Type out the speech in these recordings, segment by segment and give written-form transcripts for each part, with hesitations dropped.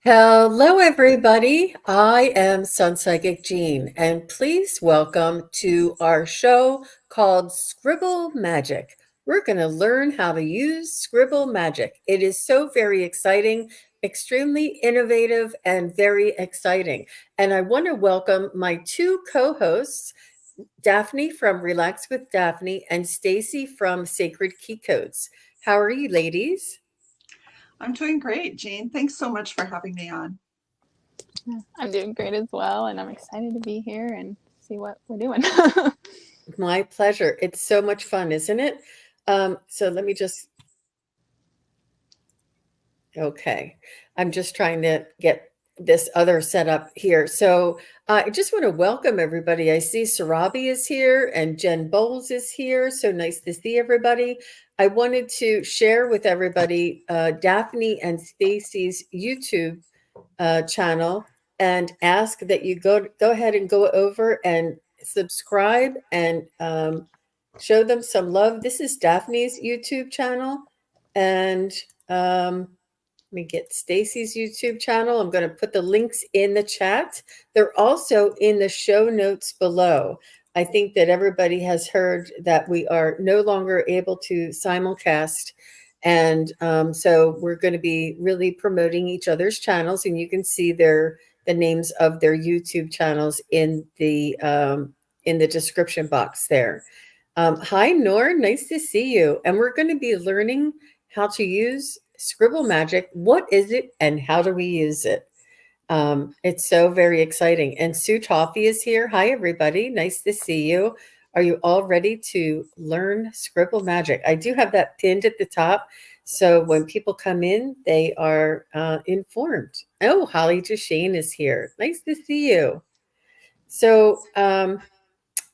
Hello, everybody. I am SunPsychic Jean, and please welcome to our show called Scribble Magic. We're going to learn how to use Scribble Magic. It is so very exciting, extremely innovative, and very exciting. And I want to welcome my two co-hosts, Daphne from Relax with Daphne and Stacey from Sacred Key Codes. How are you, ladies? I'm doing great, Jean. Thanks so much for having me on. I'm doing great as well, and I'm excited to be here and see what we're doing. My pleasure. It's so much fun, isn't it? So let me just, okay. I'm just trying to get this other setup here. So I just want to welcome everybody. I see Sarabi is here and Jen Bowles is here. So nice to see everybody. I wanted to share with everybody Daphne and Stacey's YouTube channel and ask that you go ahead and go over and subscribe and show them some love. This is Daphne's YouTube channel, and let me get Stacey's YouTube channel. I'm going to put the links in the chat. They're also in the show notes below. I think that everybody has heard that we are no longer able to simulcast. And so we're going to be really promoting each other's channels, and you can see the names of their YouTube channels in the description box there. Hi, Nor. Nice to see you. And we're going to be learning how to use Scribble Magic. What is it and how do we use it? It's so very exciting. And Sue Toffee is here. Hi, everybody. Nice to see you. Are you all ready to learn Scribble Magic? I do have that pinned at the top. So when people come in, they are informed. Oh, Holly Jashane is here. Nice to see you. So,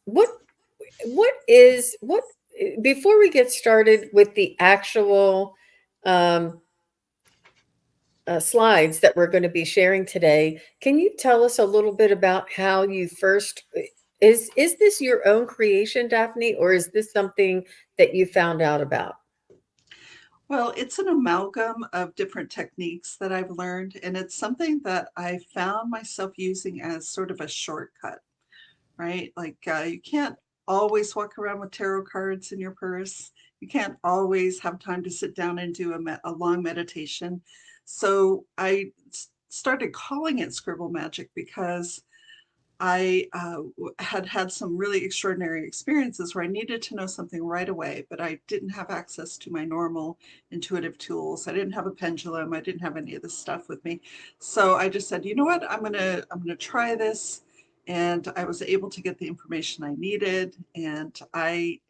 what what before we get started with the actual um, slides that we're going to be sharing today, can you tell us a little bit about how you first is this your own creation, Daphne, or is this something that you found out about? Well, it's an amalgam of different techniques that I've learned, and it's something that I found myself using as sort of a shortcut, right? Like you can't always walk around with tarot cards in your purse. You can't always have time to sit down and do a long meditation. So started calling it Scribble Magic because I had had some really extraordinary experiences where I needed to know something right away, but I didn't have access to my normal intuitive tools. I didn't have a pendulum. I didn't have any of this stuff with me. So I just said, you know what, I'm gonna try this. And I was able to get the information I needed. And I'm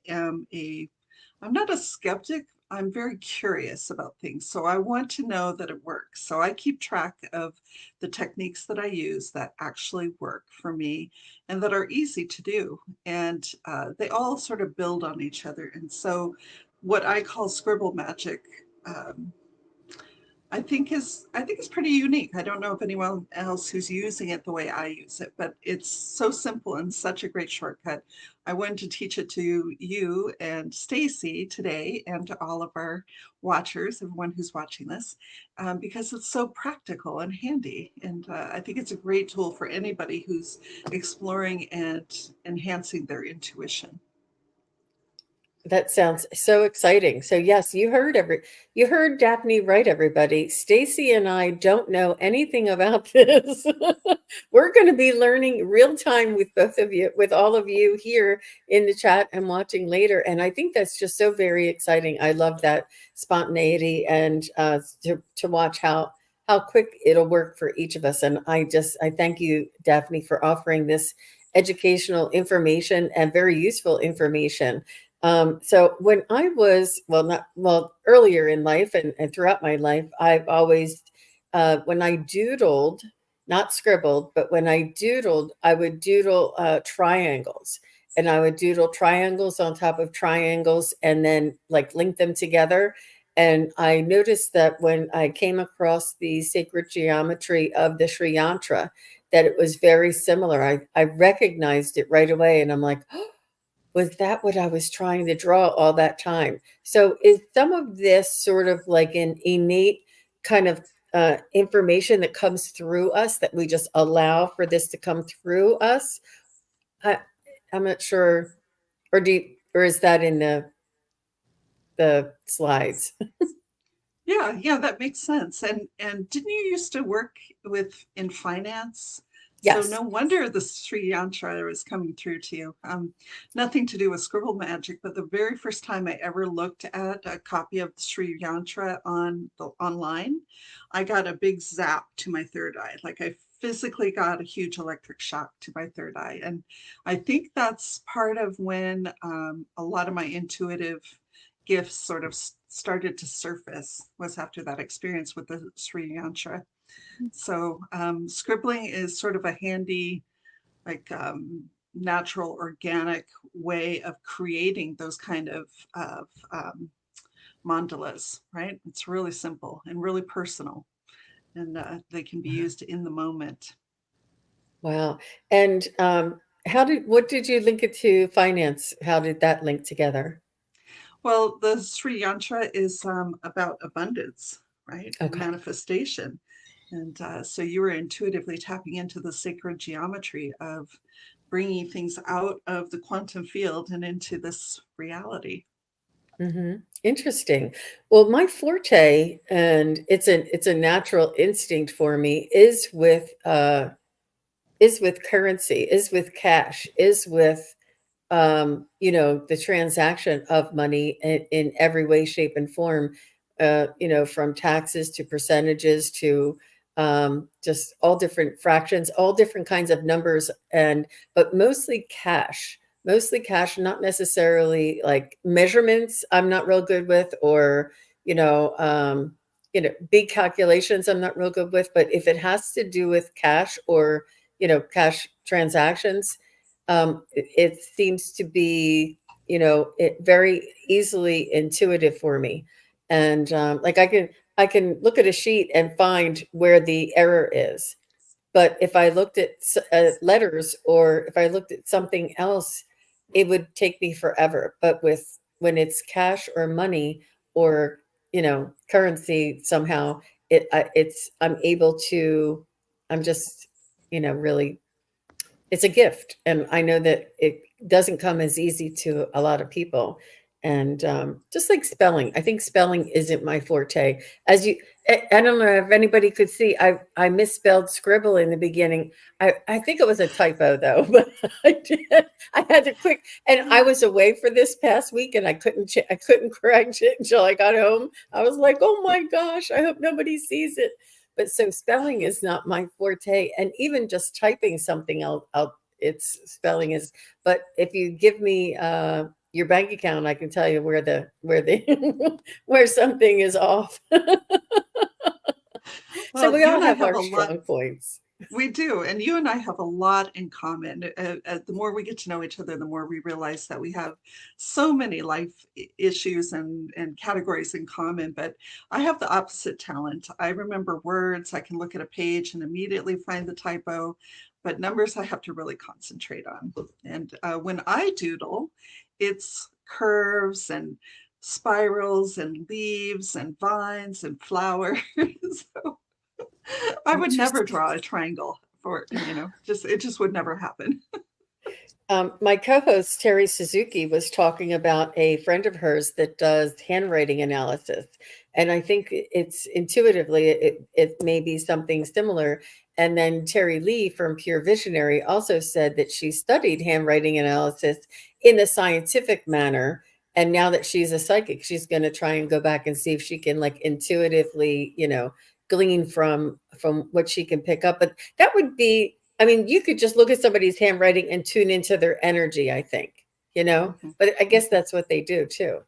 not a skeptic. I'm very curious about things. So I want to know that it works. So I keep track of the techniques that I use that actually work for me and that are easy to do. And they all sort of build on each other. And so what I call scribble magic, um, I think is pretty unique. I don't know if anyone else who's using it the way I use it, but it's so simple and such a great shortcut. I wanted to teach it to you and Stacey today, and to all of our watchers, everyone who's watching this, because it's so practical and handy. And I think it's a great tool for anybody who's exploring and enhancing their intuition. That sounds so exciting. So yes, you heard Daphne right, everybody. Stacy and I don't know anything about this. We're going to be learning real time with both of you, with all of you here in the chat and watching later. And I think that's just so very exciting. I love that spontaneity and to watch how quick it'll work for each of us. And I thank you, Daphne, for offering this educational information and very useful information. So when I was, well, not, well, earlier in life and throughout my life, I've always, when I doodled, not scribbled, but when I doodled, I would doodle triangles, and I would doodle triangles on top of triangles and then like link them together. And I noticed that when I came across the sacred geometry of the Sri Yantra, that it was very similar. I recognized it right away, and I'm like, was that what I was trying to draw all that time? So is some of this sort of like an innate kind of information that comes through us, that we just allow for this to come through us. I'm not sure, or is that in the slides? Yeah, that makes sense. And didn't you used to work in finance? So Yes. no wonder the Sri Yantra is coming through to you. Nothing to do with Scribble Magic, but the very first time I ever looked at a copy of the Sri Yantra online, I got a big zap to my third eye. Like I physically got a huge electric shock to my third eye. And I think that's part of when a lot of my intuitive gifts sort of started to surface, was after that experience with the Sri Yantra. So scribbling is sort of a handy, like natural, organic way of creating those kind of mandalas, right? It's really simple and really personal, and they can be used in the moment. Wow. And what did you link it to finance? How did that link together? Well, the Sri Yantra is about abundance, right? And Okay. manifestation. And so you were intuitively tapping into the sacred geometry of bringing things out of the quantum field and into this reality. Interesting. Well, my forte, and it's a natural instinct for me, is with currency, is with cash, is with the transaction of money in every way, shape, and form, from taxes to percentages to just all different fractions, all different kinds of numbers, but mostly cash, not necessarily like measurements. I'm not real good with, or big calculations. I'm not real good with, but if it has to do with cash, or cash transactions, it seems to be, it very easily intuitive for me. And like I can look at a sheet and find where the error is. But if I looked at letters, or if I looked at something else, it would take me forever. But when it's cash or money, or currency, somehow I'm able to. I'm just really, it's a gift, and I know that it doesn't come as easy to a lot of people. And just like spelling, I think spelling isn't my forte. I don't know if anybody could see, I misspelled scribble in the beginning. I think it was a typo though, but I did. I had to quick, and I was away for this past week, and I couldn't correct it until I got home. I was like, oh my gosh, I hope nobody sees it. But so spelling is not my forte, and even just typing something, it's spelling is. But if you give me your bank account, I can tell you where where something is off. So Well, we you all and I have have our a lot. strong points. We do. And you and I have a lot in common. The more we get to know each other, the more we realize that we have so many life issues and categories in common. But I have the opposite talent. I remember words. I can look at a page and immediately find the typo. But numbers, I have to really concentrate on. And when I doodle, it's curves and spirals and leaves and vines and flowers. So I would never Interesting. draw a triangle it just would never happen. My co-host Terry Suzuki was talking about a friend of hers that does handwriting analysis, and I think it's intuitively it may be something similar. And then Terry Lee from Pure Visionary also said that she studied handwriting analysis in a scientific manner, and now that she's a psychic, she's going to try and go back and see if she can, like, intuitively, glean from what she can pick up. But that would be, I mean, you could just look at somebody's handwriting and tune into their energy, I think, Mhm, but I guess mhm. that's what they do too.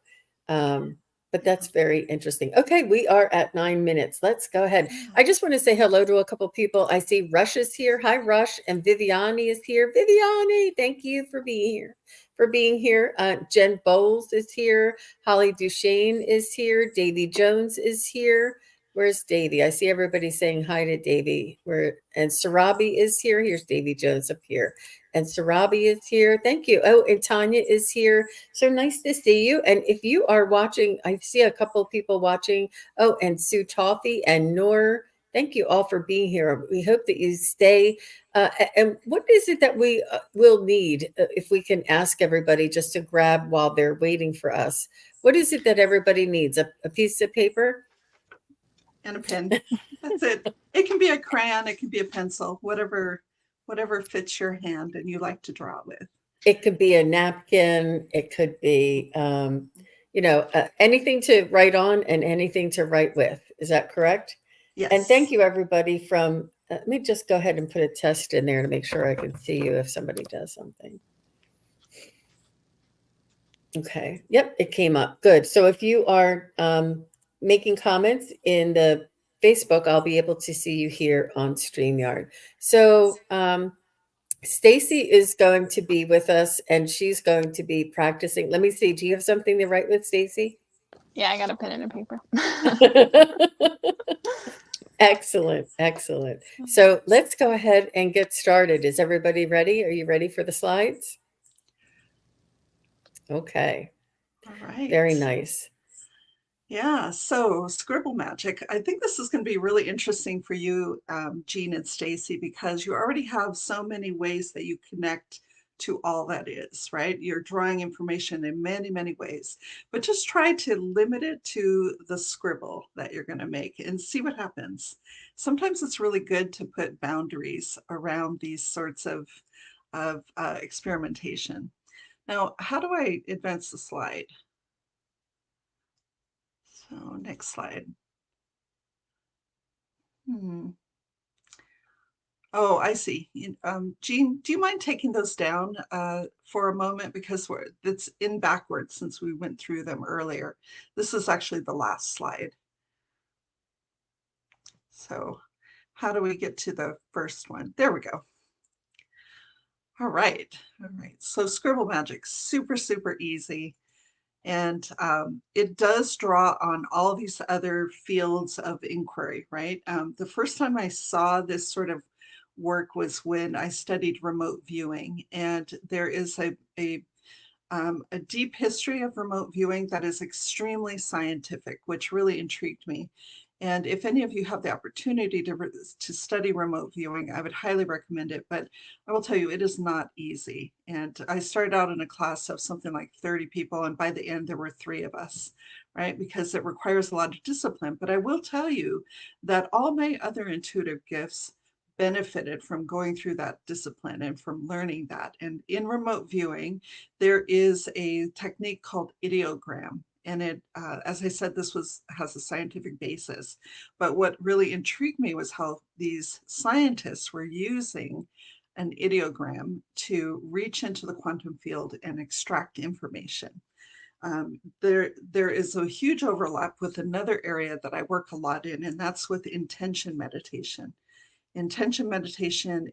But that's very interesting. Okay, we are at 9 minutes. Let's go ahead. I just want to say hello to a couple people. I see Rush is here. Hi, Rush. And Viviani is here. Viviani, thank you for being here. Jen Bowles is here. Holly Duchesne is here. Davy Jones is here. Where's Davy? I see everybody saying hi to Davy. And Sarabi is here. Here's Davy Jones up here. And Sarabi is here. Thank you. Oh, and Tanya is here. So nice to see you. And if you are watching, I see a couple of people watching. Oh, and Sue Toffee and Noor Thank you all for being here. We hope that you stay. And what is it that we will need if we can ask everybody just to grab while they're waiting for us? What is it that everybody needs? A piece of paper? And a pen. That's it. It can be a crayon, it can be a pencil, whatever fits your hand and you like to draw with. It could be a napkin. It could be, anything to write on and anything to write with. Is that correct? Yes. And thank you, everybody from, let me just go ahead and put a test in there to make sure I can see you if somebody does something. Okay. Yep, it came up. Good. So if you are making comments in the Facebook, I'll be able to see you here on StreamYard. So Stacey is going to be with us and she's going to be practicing. Let me see. Do you have something to write with, Stacey? Yeah, I got a pen and a paper. Excellent. Excellent. So let's go ahead and get started. Is everybody ready? Are you ready for the slides? Okay. All right. Very nice. Yeah, so Scribble Magic. I think this is going to be really interesting for you, Jean and Stacey, because you already have so many ways that you connect to all that is, right? You're drawing information in many, many ways, but just try to limit it to the scribble that you're going to make and see what happens. Sometimes it's really good to put boundaries around these sorts of experimentation. Now, how do I advance the slide? So next slide. Oh, I see. Jean, do you mind taking those down for a moment? Because it's in backwards since we went through them earlier. This is actually the last slide. So how do we get to the first one? There we go. All right. All right. So Scribble Magic, super, super easy. And it does draw on all these other fields of inquiry, right? The first time I saw this sort of work was when I studied remote viewing. And there is a deep history of remote viewing that is extremely scientific, which really intrigued me. And if any of you have the opportunity to study remote viewing, I would highly recommend it. But I will tell you, it is not easy. And I started out in a class of something like 30 people, and by the end, there were 3 of us, right? Because it requires a lot of discipline. But I will tell you that all my other intuitive gifts benefited from going through that discipline and from learning that. And in remote viewing, there is a technique called ideogram. And it, as I said, this has a scientific basis. But what really intrigued me was how these scientists were using an ideogram to reach into the quantum field and extract information. There is a huge overlap with another area that I work a lot in, and that's with intention meditation. Intention meditation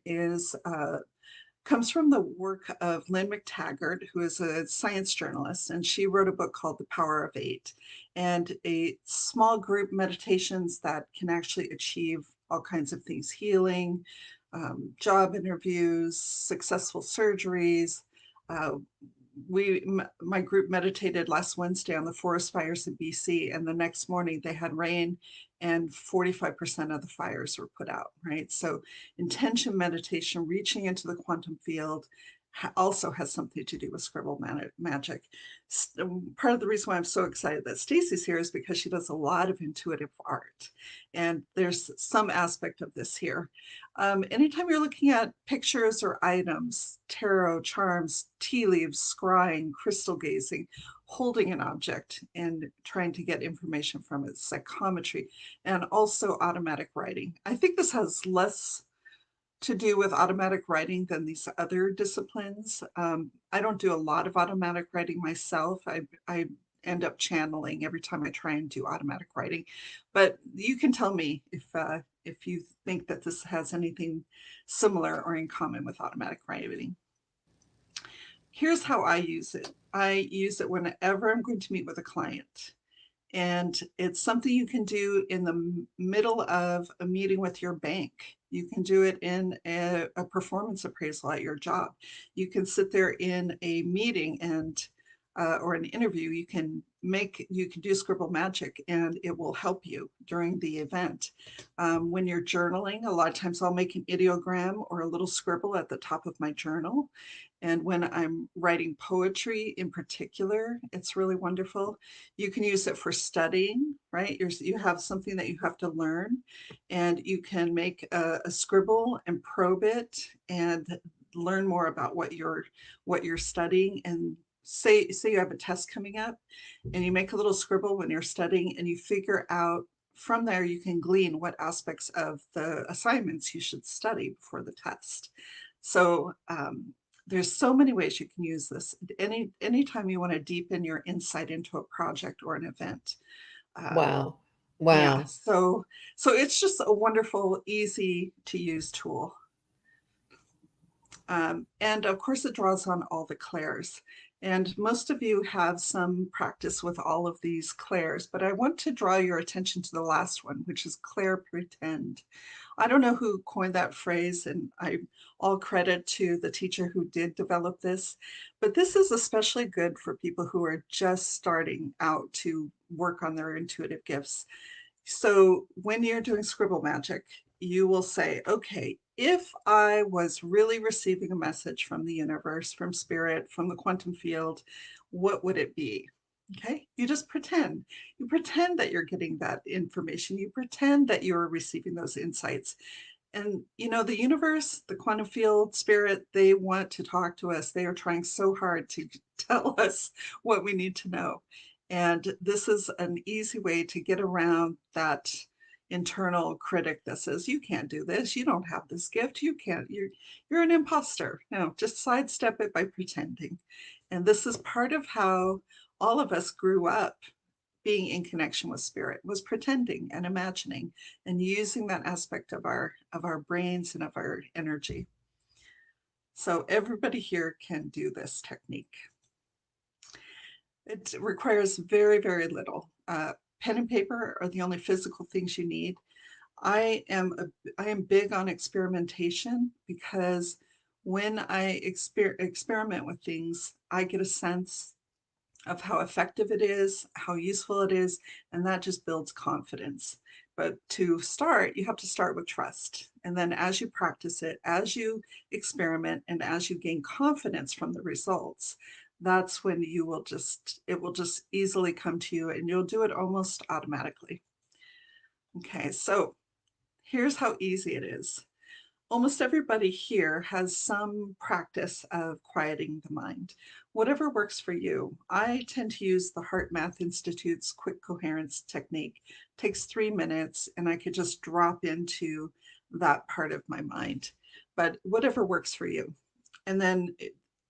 comes from the work of Lynn McTaggart, who is a science journalist, and she wrote a book called The Power of 8, and a small group meditations that can actually achieve all kinds of things: healing, job interviews, successful surgeries. My group meditated last Wednesday on the forest fires in BC, and the next morning they had rain and 45% of the fires were put out, right? So intention meditation, reaching into the quantum field, also has something to do with Scribble Magic. Part of the reason why I'm so excited that Stacey's here is because she does a lot of intuitive art, and there's some aspect of this here. Anytime you're looking at pictures or items, tarot, charms, tea leaves, scrying, crystal gazing, holding an object and trying to get information from it, psychometry, and also automatic writing. I think this has less to do with automatic writing than these other disciplines. I don't do a lot of automatic writing myself. I end up channeling every time I try and do automatic writing. But you can tell me if you think that this has anything similar or in common with automatic writing. Here's how I use it. I use it whenever I'm going to meet with a client. And it's something you can do in the middle of a meeting with your bank. You can do it in a performance appraisal at your job. You can sit there in a meeting and or an interview, you can do Scribble Magic, and it will help you during the event. When you're journaling, a lot of times I'll make an ideogram or a little scribble at the top of my journal. And when I'm writing poetry in particular, it's really wonderful. You can use it for studying, right? You have something that you have to learn, and you can make a scribble and probe it and learn more about what you're studying. And say you have a test coming up, and you make a little scribble when you're studying, and you figure out from there, you can glean what aspects of the assignments you should study before the test. So there's so many ways you can use this. Anytime you want to deepen your insight into a project or an event. Wow. Yeah, Wow. so it's just a wonderful, easy to use tool. And of course, it draws on all the clairs. And most of you have some practice with all of these clairs, but I want to draw your attention to the last one, which is clair pretend. I don't know who coined that phrase, and all credit to the teacher who did develop this, but this is especially good for people who are just starting out to work on their intuitive gifts. So when you're doing Scribble Magic, you will say, okay, if I was really receiving a message from the universe, from spirit, from the quantum field, what would it be? Okay, you just pretend. You pretend that you're getting that information. You pretend that you're receiving those insights. And the universe, the quantum field, spirit, they want to talk to us. They are trying so hard to tell us what we need to know. And this is an easy way to get around that internal critic that says, you can't do this, you don't have this gift, you're an imposter. No, just sidestep it by pretending. And this is part of how all of us grew up being in connection with spirit, was pretending and imagining and using that aspect of our brains and of our energy. So everybody here can do this technique. It requires very, very little. Pen and paper are the only physical things you need. I am big on experimentation, because when I experiment with things, I get a sense of how effective it is, how useful it is, and that just builds confidence. But to start, you have to start with trust. And then as you practice it, as you experiment, and as you gain confidence from the results, that's when it will just easily come to you, and you'll do it almost automatically. Okay, so here's how easy it is. Almost everybody here has some practice of quieting the mind, whatever works for you. I tend to use the Heart Math Institute's quick coherence technique. It takes 3 minutes, and I could just drop into that part of my mind, but whatever works for you. And then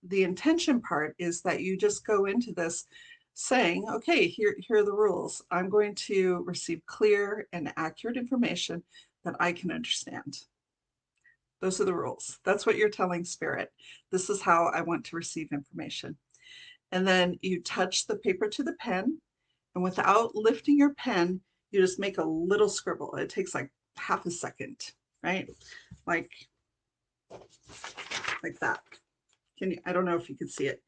the intention part is that you just go into this saying, okay, here are the rules. I'm going to receive clear and accurate information that I can understand. Those are the rules. That's what you're telling spirit. This is how I want to receive information. And then you touch the paper to the pen, and without lifting your pen, you just make a little scribble. It takes like half a second, right? Like that. I don't know if you can see it.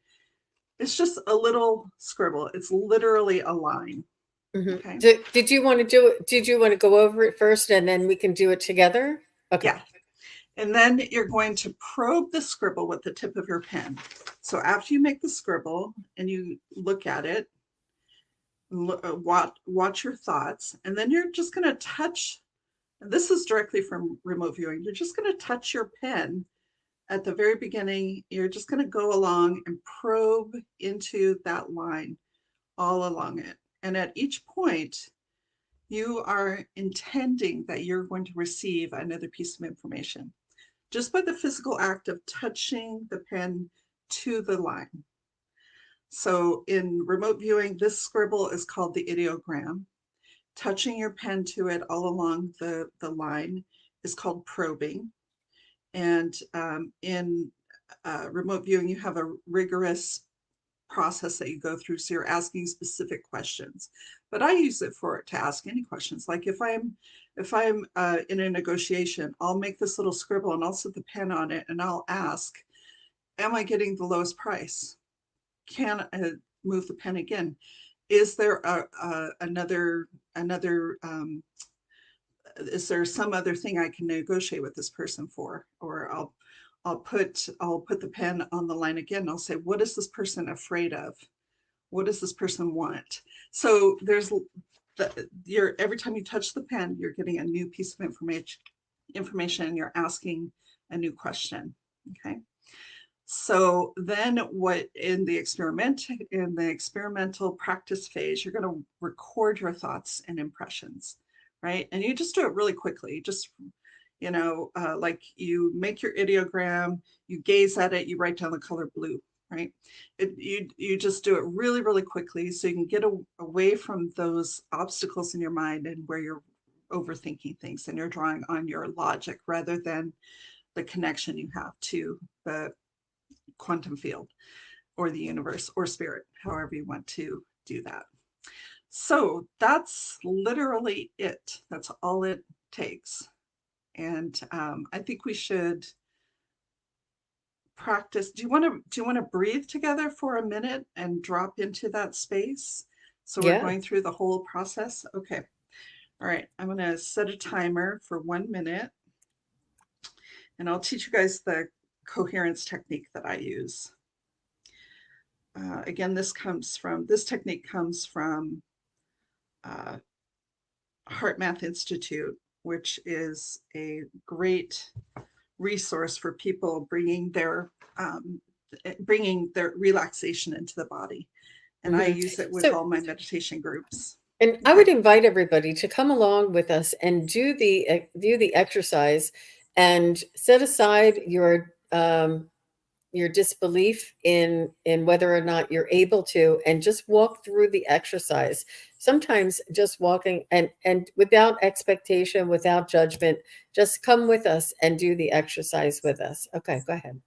It's just a little scribble. It's literally a line. Okay. Did you want to do it? Did you want to go over it first, and then we can do it together? Okay. Yeah. And then you're going to probe the scribble with the tip of your pen. So after you make the scribble and you look at it, watch your thoughts, and then you're just going to touch, and this is directly from remote viewing, you're just going to touch your pen at the very beginning. You're just going to go along and probe into that line all along it. And at each point, you are intending that you're going to receive another piece of information just by the physical act of touching the pen to the line. So in remote viewing, this scribble is called the ideogram. Touching your pen to it all along the line is called probing. And in remote viewing, you have a rigorous process that you go through. So you're asking specific questions, but I use it to ask any questions. Like if I'm in a negotiation, I'll make this little scribble and I'll set the pen on it, and I'll ask, am I getting the lowest price? move the pen again. Is there another is there some other thing I can negotiate with this person for? Or I'll put the pen on the line again. I'll say, what is this person afraid of? What does this person want? So there's every time you touch the pen, you're getting a new piece of information, and you're asking a new question. Okay. So then what in the experimental practice phase, you're going to record your thoughts and impressions, right? And you just do it really quickly. Just, like you make your ideogram, you gaze at it, you write down the color blue, right? You just do it really, really quickly so you can get away from those obstacles in your mind and where you're overthinking things and you're drawing on your logic rather than the connection you have to the quantum field or the universe or spirit, however you want to do that. So that's literally it. That's all it takes. And I think we should practice. Do you want to breathe together for a minute and drop into that space? So we're going through the whole process. Okay. All right. I'm going to set a timer for 1 minute, and I'll teach you guys the coherence technique that I use. Again, this technique comes from Heart Math Institute, which is a great resource for people bringing their relaxation into the body. And I use it with all my meditation groups. And I would invite everybody to come along with us and do the exercise and set aside your disbelief in whether or not you're able to, and just walk through the exercise. Sometimes just walking and without expectation, without judgment, just come with us and do the exercise with us. Okay, go ahead.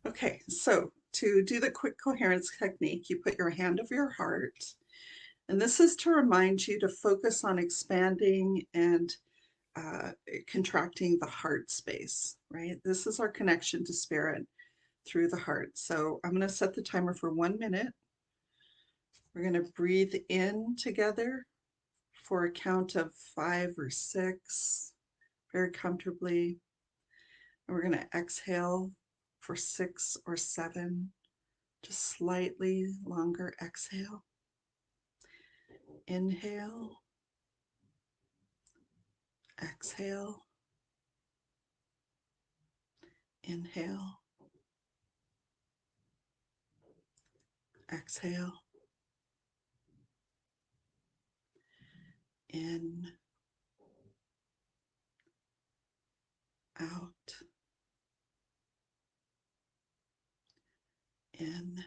Okay, so to do the quick coherence technique, you put your hand over your heart. And this is to remind you to focus on expanding and contracting the heart space, right? This is our connection to spirit through the heart. So I'm going to set the timer for 1 minute. We're going to breathe in together for a count of 5 or 6, very comfortably. And we're going to exhale for 6 or 7, just slightly longer exhale. Inhale, exhale, inhale, exhale, in, out, in,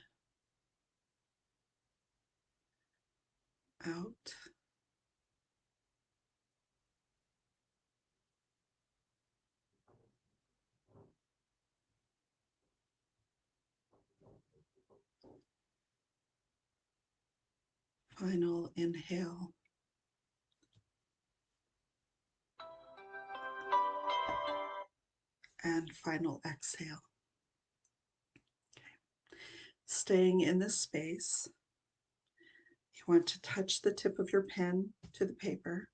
out. Final inhale. And final exhale. Okay. Staying in this space, you want to touch the tip of your pen to the paper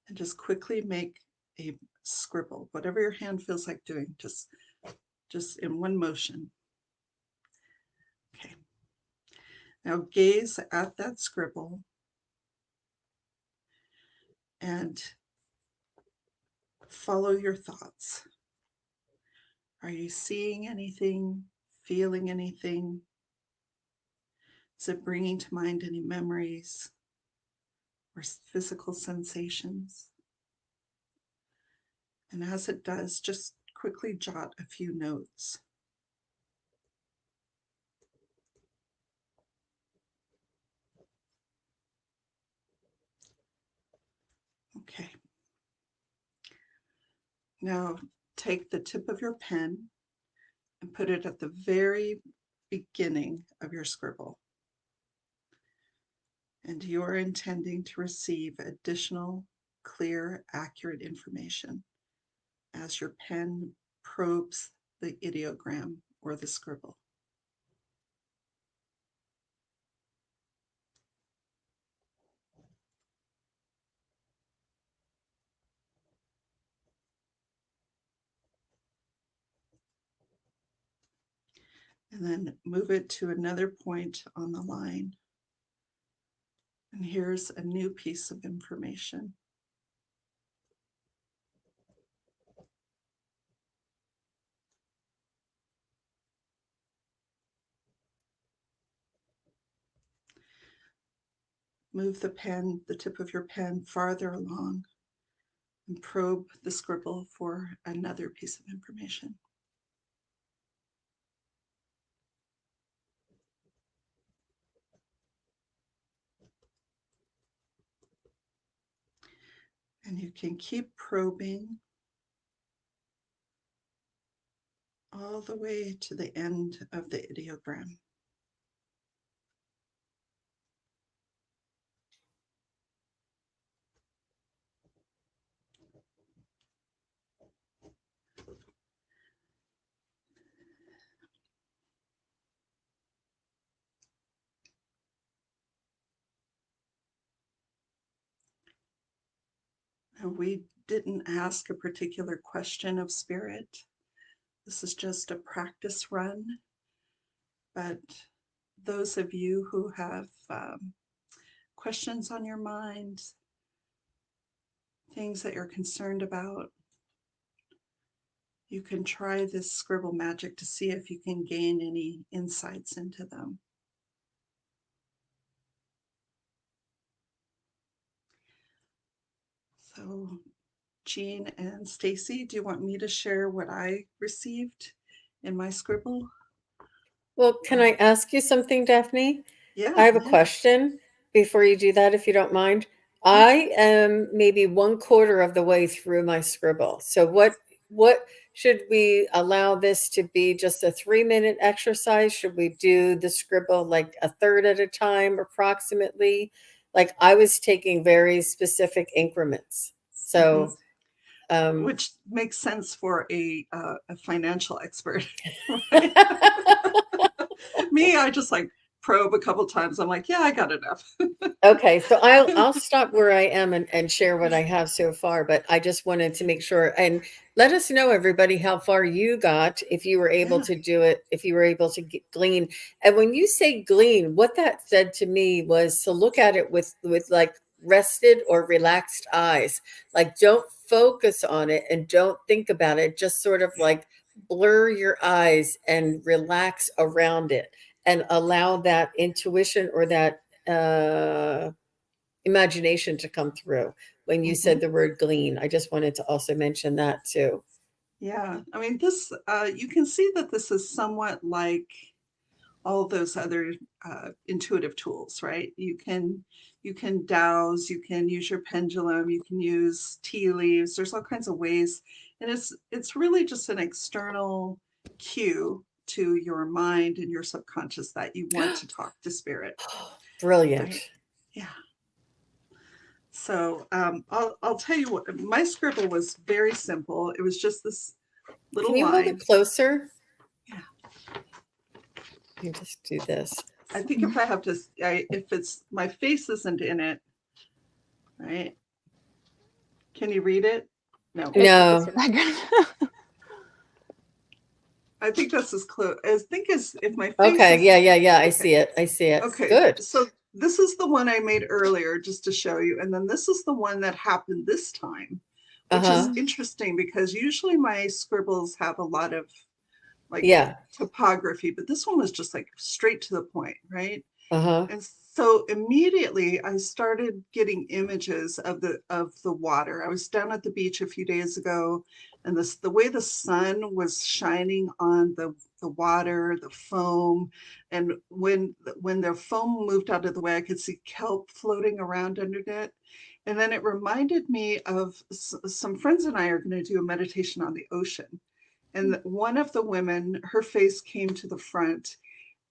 and just quickly make a scribble, whatever your hand feels like doing, just in one motion. Okay. Now gaze at that scribble and follow your thoughts. Are you seeing anything, feeling anything? Is it bringing to mind any memories or physical sensations? And as it does, just quickly jot a few notes. Okay. Now take the tip of your pen and put it at the very beginning of your scribble. And you're intending to receive additional, clear, accurate information as your pen probes the ideogram or the scribble. and then move it to another point on the line. And here's a new piece of information. Move the pen, the tip of your pen, farther along and probe the scribble for another piece of information. And you can keep probing all the way to the end of the ideogram. We didn't ask a particular question of spirit. This is just a practice run. But those of you who have questions on your mind, things that you're concerned about, you can try this Scribble Magic to see if you can gain any insights into them. So Jean and Stacey, do you want me to share what I received in my scribble? Well, can I ask you something, Daphne? Yeah. I have a question before you do that, if you don't mind. I am maybe 1/4 of the way through my scribble. So what should we allow this to be, just a 3-minute exercise? Should we do the scribble like a third at a time approximately? Like, I was taking very specific increments. So which makes sense for a financial expert, right? Me, I just like probe a couple times. I'm like, yeah, I got enough. Okay, so I'll stop where I am and share what I have so far, but I just wanted to make sure, and let us know, everybody, how far you got, if you were able to do it, if you were able to glean. And when you say glean, what that said to me was to look at it with like rested or relaxed eyes. Like, don't focus on it and don't think about it. Just sort of like blur your eyes and relax around it and allow that intuition or that imagination to come through when you said the word glean. I just wanted to also mention that too. Yeah, I mean, this, you can see that this is somewhat like all those other intuitive tools, right? You can dowse, you can use your pendulum, you can use tea leaves. There's all kinds of ways, and it's really just an external cue to your mind and your subconscious that you want to talk to spirit. Brilliant. Right? Yeah. So I'll tell you what, my scribble was very simple. It was just this little Can you line. hold it closer? Yeah. You just do this. I think if I have to, if it's, my face isn't in it, right? Can you read it? No. No. I think that's as close. I think as if my face. Okay. Is, Yeah. I see it. I see it. Okay. Good. So this is the one I made earlier just to show you. And then this is the one that happened this time, which is interesting because usually my scribbles have a lot of like topography, but this one was just like straight to the point, right? And so immediately I started getting images of the water. I was down at the beach a few days ago, and the way the sun was shining on the water, the foam, and when the foam moved out of the way, I could see kelp floating around under it. And then it reminded me of some friends and I are going to do a meditation on the ocean. And one of the women, her face came to the front,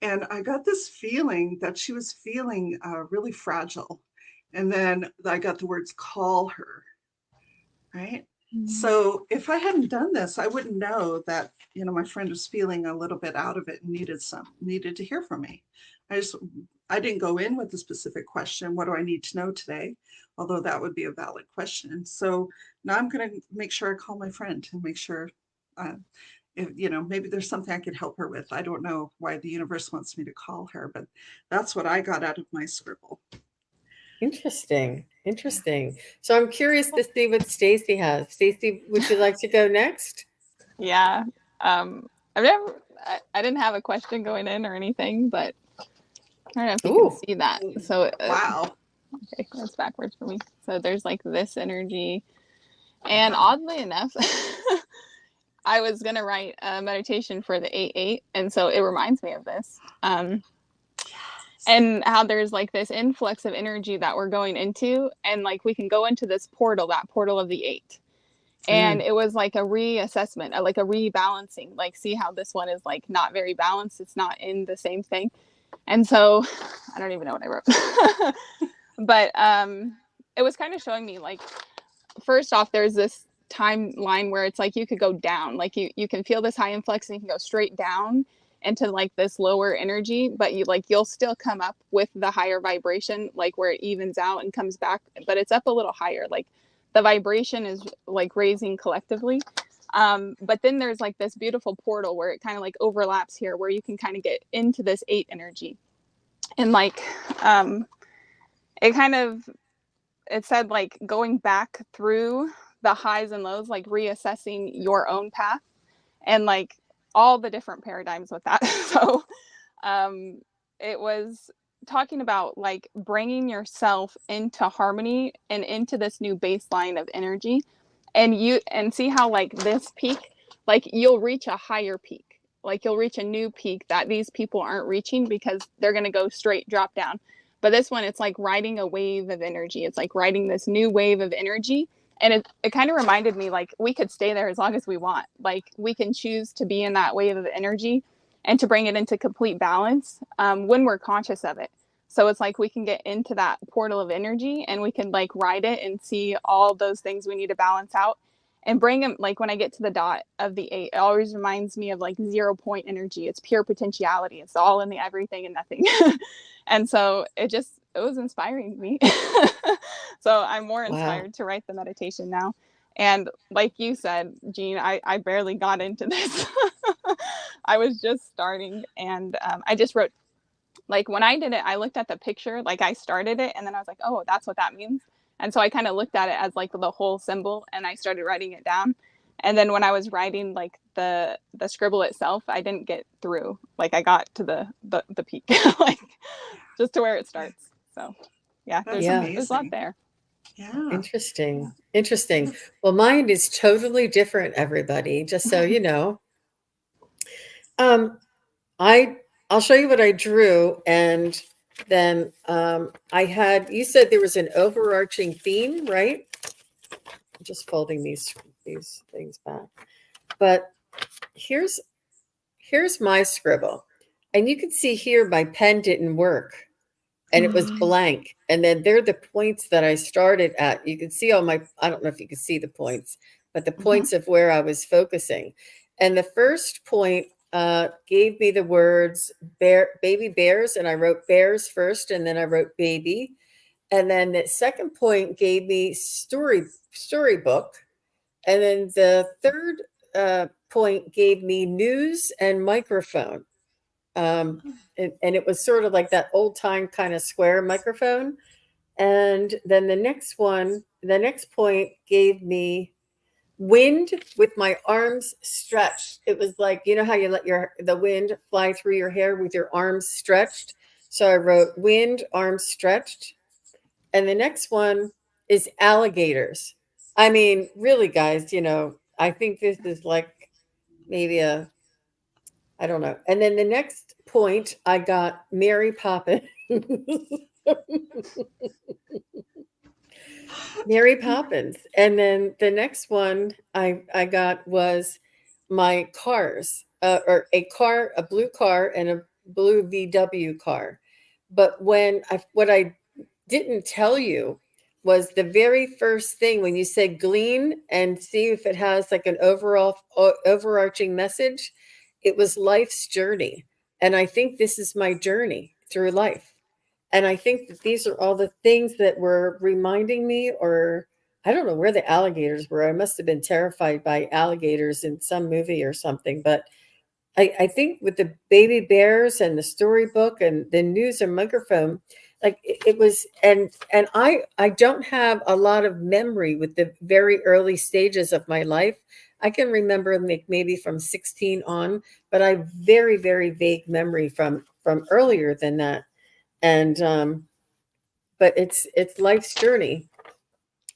and I got this feeling that she was feeling really fragile. And then I got the words, call her, right? So if I hadn't done this, I wouldn't know that, you know, my friend was feeling a little bit out of it and needed to hear from me. I didn't go in with a specific question. What do I need to know today? Although that would be a valid question. So now I'm going to make sure I call my friend and make sure if, you know, maybe there's something I could help her with. I don't know why the universe wants me to call her, but that's what I got out of my scribble. Interesting. Interesting. So I'm curious to see what Stacey has. Stacey, would you like to go next? Yeah. I didn't have a question going in or anything, but I don't know if you Ooh. can see that. So Wow. okay, that's backwards for me. So there's like this energy, and oddly enough, I was gonna write a meditation for the 8-8, and so it reminds me of this. And how there's like this influx of energy that we're going into, and like we can go into this portal, that portal of the 8. And it was like a reassessment, like a rebalancing, like see how this one is like not very balanced. It's not in the same thing. And so I don't even know what I wrote, but it was kind of showing me like, first off, there's this timeline where it's like you could go down, like you can feel this high influx and you can go straight down into like this lower energy, but you'll still come up with the higher vibration, like where it evens out and comes back, but it's up a little higher. Like the vibration is like raising collectively. But then there's like this beautiful portal where it kind of like overlaps here, where you can kind of get into this 8 energy. And like it said like going back through the highs and lows, like reassessing your own path, and like all the different paradigms with that. So it was talking about like bringing yourself into harmony and into this new baseline of energy, and see how like this peak, like you'll reach a higher peak, like you'll reach a new peak that these people aren't reaching because they're going to go straight drop down. But this one, it's like riding a wave of energy. It's like riding this new wave of energy. And it kind of reminded me like we could stay there as long as we want. Like we can choose to be in that wave of energy and to bring it into complete balance when we're conscious of it. So it's like we can get into that portal of energy and we can like ride it and see all those things we need to balance out and bring them. Like when I get to the dot of the 8, it always reminds me of like 0 point energy. It's pure potentiality. It's all in the everything and nothing. And so it was inspiring me. So I'm more inspired to write the meditation now. And like you said, Jean, I barely got into this. I was just starting, and I just wrote, like when I did it, I looked at the picture, like I started it, and then I was like, oh, that's what that means. And so I kind of looked at it as like the whole symbol, and I started writing it down. And then when I was writing like the scribble itself, I didn't get through. Like I got to the peak, like just to where it starts. So yeah, there's a lot there. Yeah. Interesting. Well, mine is totally different, everybody, just so you know. I'll show you what I drew, and then you said there was an overarching theme, right? I'm just folding these things back. But here's my scribble. And you can see here my pen didn't work. And it was blank. And then there are the points that I started at. You can see I don't know if you can see the points, but the points of where I was focusing. And the first point gave me the words baby bears. And I wrote bears first, and then I wrote baby. And then the second point gave me storybook. And then the third point gave me news and microphone. And it was sort of like that old time kind of square microphone. And then the next point gave me wind with my arms stretched. It was like, you know how you let the wind fly through your hair with your arms stretched? So I wrote wind, arms stretched. And the next one is alligators. I mean, really, guys, I think this is like maybe I don't know. And then the next point, I got Mary Poppins. Mary Poppins. And then the next one I got was my cars, or a blue car and a blue VW car. But what I didn't tell you was the very first thing when you said glean and see if it has like an overarching message. It was life's journey. And I think this is my journey through life. And I think that these are all the things that were reminding me, or I don't know where the alligators were. I must have been terrified by alligators in some movie or something. But I think with the baby bears and the storybook and the news and microphone, like it was, and I don't have a lot of memory with the very early stages of my life. I can remember like maybe from 16 on, but I have very, very vague memory from earlier than that. And but it's life's journey.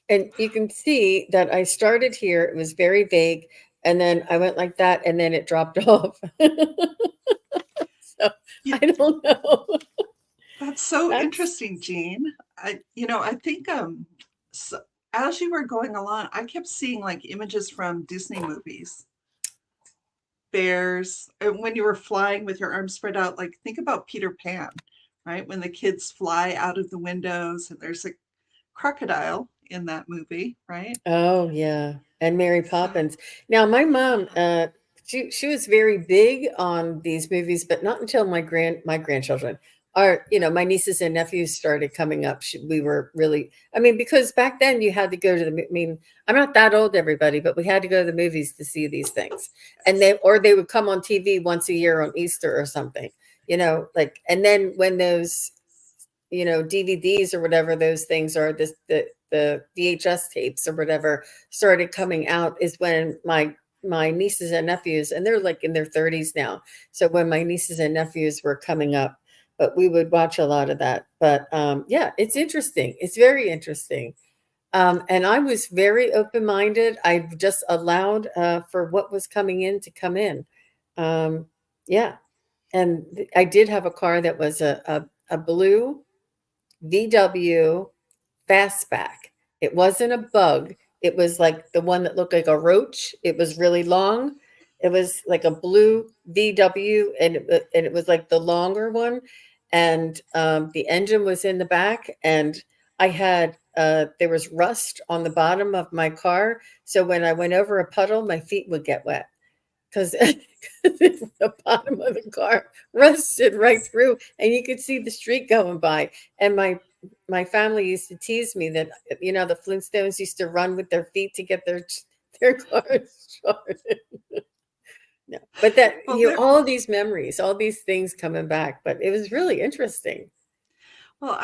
And you can see that I started here, it was very vague, and then I went like that, and then it dropped off. So Yeah, I don't know. that's so That's interesting, Jean. I think so, as you were going along, I kept seeing like images from Disney movies, bears, and when you were flying with your arms spread out, like think about Peter Pan, right? When the kids fly out of the windows and there's a crocodile in that movie, right? Oh yeah, and Mary So, Poppins. Now my mom, she was very big on these movies, but not until my grandchildren, are my nieces and nephews started coming up. We were really, I mean, because back then you had to go to I mean, I'm not that old, everybody, but we had to go to the movies to see these things, and yes. they would come on TV once a year on Easter or something, like, and then when those DVDs or whatever those things are, the VHS tapes or whatever started coming out is when my nieces and nephews, and they're like in their 30s now. So when my nieces and nephews were coming up, but we would watch a lot of that. But yeah, it's interesting. It's very interesting. And I was very open-minded. I just allowed for what was coming in to come in. Yeah. And I did have a car that was a blue VW fastback. It wasn't a bug. It was like the one that looked like a roach. It was really long. It was like a blue VW, and it was like the longer one. And the engine was in the back, and I had there was rust on the bottom of my car. So when I went over a puddle, my feet would get wet because the bottom of the car rusted right through, and you could see the street going by. And my family used to tease me that the Flintstones used to run with their feet to get their cars started. No, but that Well, there, all of these memories, all these things coming back. But it was really interesting. well,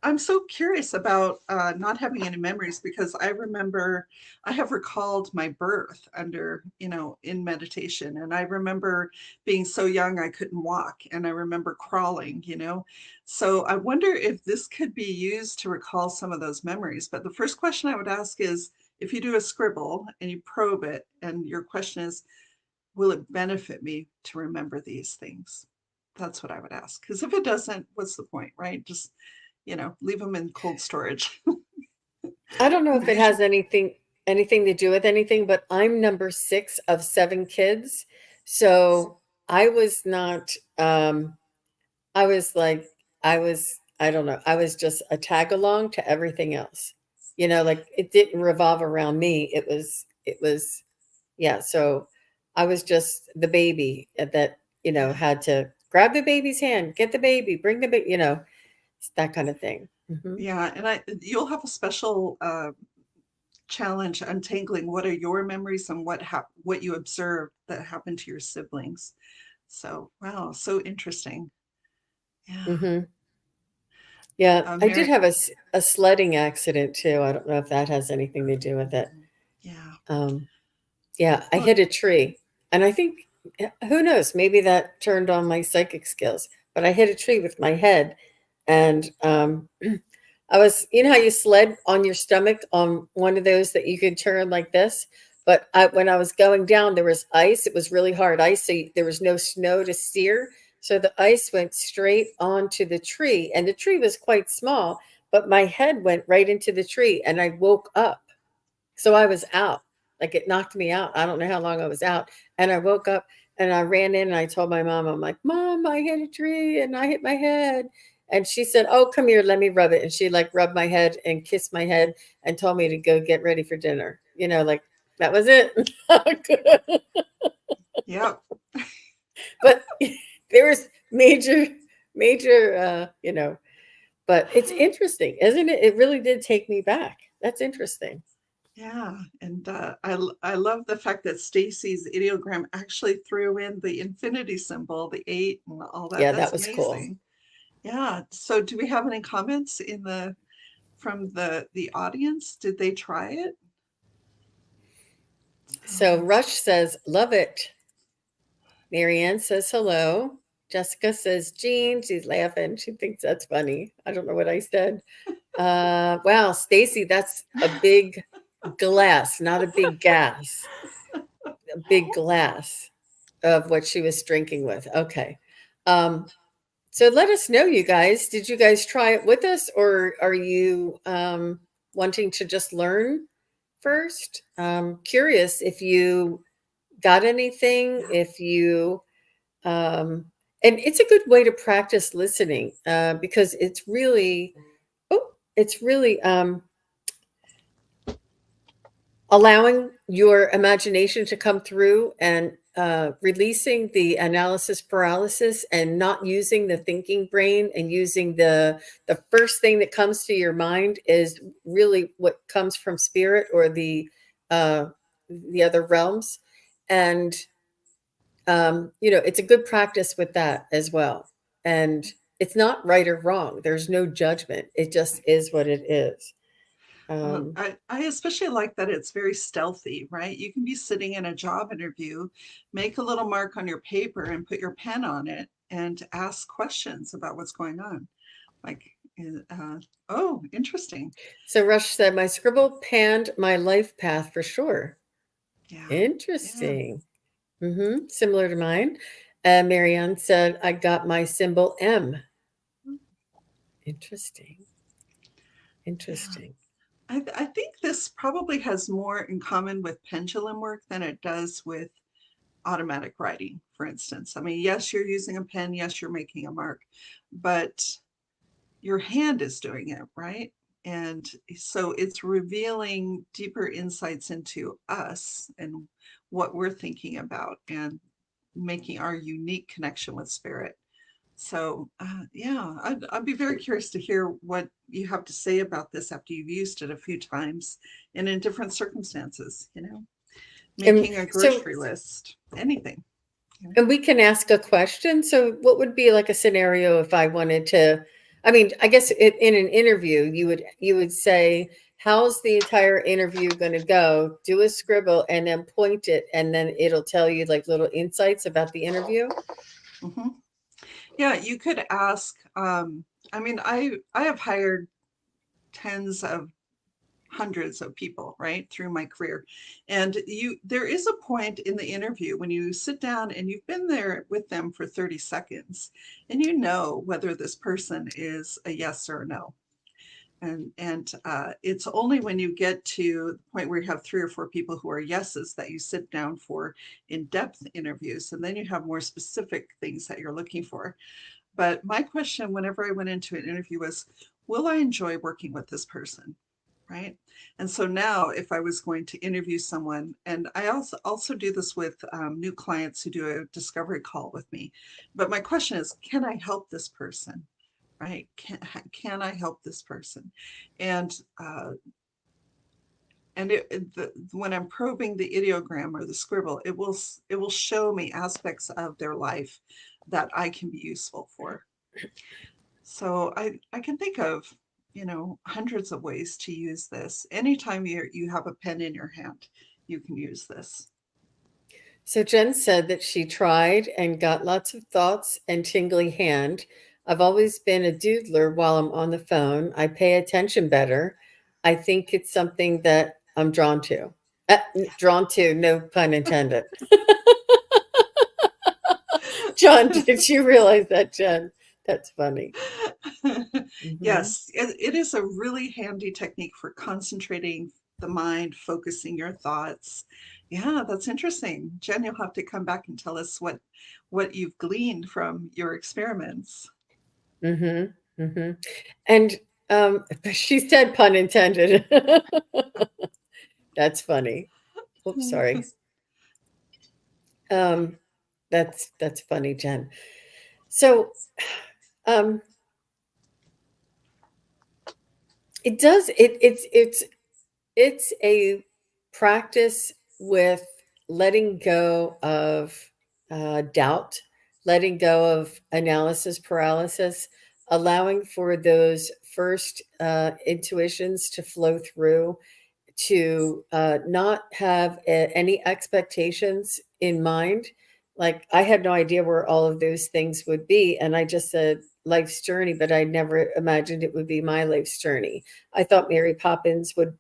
I'm so curious about not having any memories because I remember I have recalled my birth in meditation. And I remember being so young I couldn't walk and I remember crawling. So I wonder if this could be used to recall some of those memories. But the first question I would ask is if you do a scribble and you probe it and your question is, will it benefit me to remember these things? That's what I would ask. Because if it doesn't, what's the point, right? Just, leave them in cold storage. I don't know if it has anything to do with anything, but I'm number 6 of 7 kids. So I was not I was like I don't know. I was just a tag along to everything else. Like it didn't revolve around me. It was yeah, so I was just the baby that, Yeah. had to grab the baby's hand, get the baby, bring the baby, it's that kind of thing. Mhm. Yeah. And you'll have a special challenge untangling what are your memories and what you observed that happened to your siblings. So, wow, so interesting. Yeah. Mhm. Yeah, I did Mary, have a sledding accident too. I don't know if that has anything to do with it. yeah. Um, yeah, I Well, hit a tree, and I think who knows, maybe that turned on my psychic skills. But I hit a tree with my head, and I was, how you sled on your stomach on one of those that you could turn like this. But when I was going down, there was ice. It was really hard ice, so there was no snow to steer. So the ice went straight onto the tree, and the tree was quite small, but my head went right into the tree, and I woke up. So I was out. Like it knocked me out. I don't know how long I was out. And I woke up and I ran in and I told my mom, I'm like, Mom, I hit a tree and I hit my head. And she said, Oh, come here, let me rub it. And she like rubbed my head and kissed my head and told me to go get ready for dinner. Like that was it. yeah. But there was major, but it's interesting, isn't it? It really did take me back. That's interesting. Yeah, and I love the fact that Stacy's ideogram actually threw in the infinity symbol, the 8 and all that. Yeah, That's that was cool. amazing. Yeah. So do we have any comments in the from the audience? Did they try it? So Rush says, love it. Marianne says hello. Jessica says, Jean, she's laughing. She thinks that's funny. I don't know what I said. Wow, Stacey, that's a big glass, not a big gas. A big glass of what she was drinking with. Okay. So let us know, you guys. Did you guys try it with us, or are you wanting to just learn first? Curious if you got anything, if you and it's a good way to practice listening because it's really allowing your imagination to come through and releasing the analysis paralysis and not using the thinking brain and using the first thing that comes to your mind is really what comes from spirit or the other realms. And it's a good practice with that as well. And it's not right or wrong. There's no judgment. It just is what it is. I especially like that it's very stealthy, right? You can be sitting in a job interview, make a little mark on your paper and put your pen on it and ask questions about what's going on. Like, oh, interesting. So Rush said, my scribble panned my life path for sure. Yeah. Interesting. Yeah. Similar to mine. Marianne said, I got my symbol M. Interesting. Interesting. Yeah. I think this probably has more in common with pendulum work than it does with automatic writing, for instance. I mean, yes, you're using a pen, yes, you're making a mark, but your hand is doing it, right? And so it's revealing deeper insights into us and what we're thinking about and making our unique connection with spirit. So yeah, I'd be very curious to hear what you have to say about this after you've used it a few times and in different circumstances, making a grocery list, anything. And we can ask a question. So what would be like a scenario if I wanted to, I mean, I guess in an interview, you would say, how's the entire interview going to go? Do a scribble and then point it, and then it'll tell you like little insights about the interview. Mm-hmm. Yeah, you could ask. I mean, I have hired tens of hundreds of people, right, through my career. And there is a point in the interview when you sit down and you've been there with them for 30 seconds and you know whether this person is a yes or a no. And it's only when you get to the point where you have 3 or 4 people who are yeses that you sit down for in-depth interviews, and then you have more specific things that you're looking for. But my question whenever I went into an interview was, will I enjoy working with this person? Right. And so now if I was going to interview someone, and I also do this with new clients who do a discovery call with me. But my question is, can I help this person? Right. Can I help this person? And when I'm probing the ideogram or the scribble, it will show me aspects of their life that I can be useful for. So I can think of, hundreds of ways to use this. Anytime you have a pen in your hand, you can use this. So Jen said that she tried and got lots of thoughts and tingly hand. I've always been a doodler while I'm on the phone. I pay attention better. I think it's something that I'm drawn to. Drawn to, no pun intended. John, did you realize that, Jen? That's funny. Yes, it is a really handy technique for concentrating the mind, focusing your thoughts. Yeah, that's interesting. Jen, you'll have to come back and tell us what you've gleaned from your experiments. And she said pun intended. That's funny. Oops, sorry. That's funny, Jen. So it does it's it's a practice with letting go of doubt, letting go of analysis paralysis, allowing for those first intuitions to flow through, to not have any expectations in mind. Like, I had no idea where all of those things would be. And I just said life's journey, but I never imagined it would be my life's journey. I thought Mary Poppins would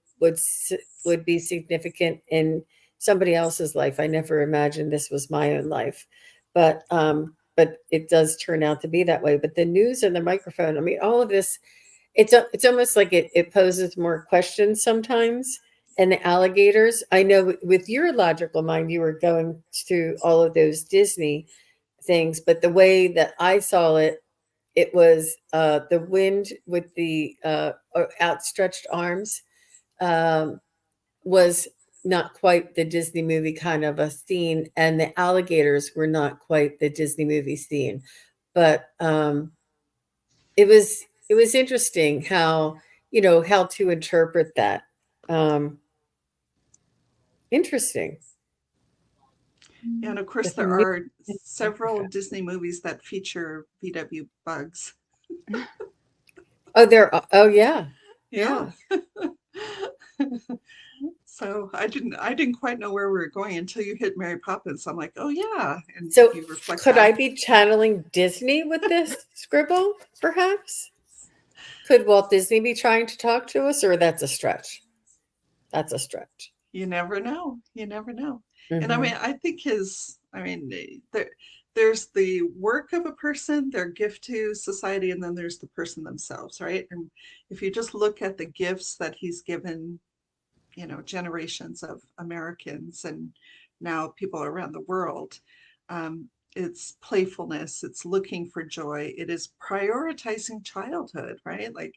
be significant in somebody else's life. I never imagined this was my own life. But it does turn out to be that way. But the news and the microphone, I mean, all of this, it's almost like it poses more questions sometimes. And the alligators, I know with your logical mind, you were going through all of those Disney things, but the way that I saw it, it was the wind with the outstretched arms was not quite the Disney movie kind of a scene, and the alligators were not quite the Disney movie scene. But it was interesting how how to interpret that. Interesting. And of course, With the there new are several microphone. Disney movies that feature VW bugs. Oh, oh yeah. Yeah. Yeah. So I didn't quite know where we were going until you hit Mary Poppins. I'm like, oh yeah. And So you reflect could I back. be channeling Disney with this scribble, perhaps? Could Walt Disney be trying to talk to us, or that's a stretch? That's a stretch. You never know. You never know. And I Hmm. mean, I think there's the work of a person, their gift to society, and then there's the person themselves, right? And if you just look at the gifts that he's given, generations of Americans and now people around the world, it's playfulness, it's looking for joy, it is prioritizing childhood, right? Like,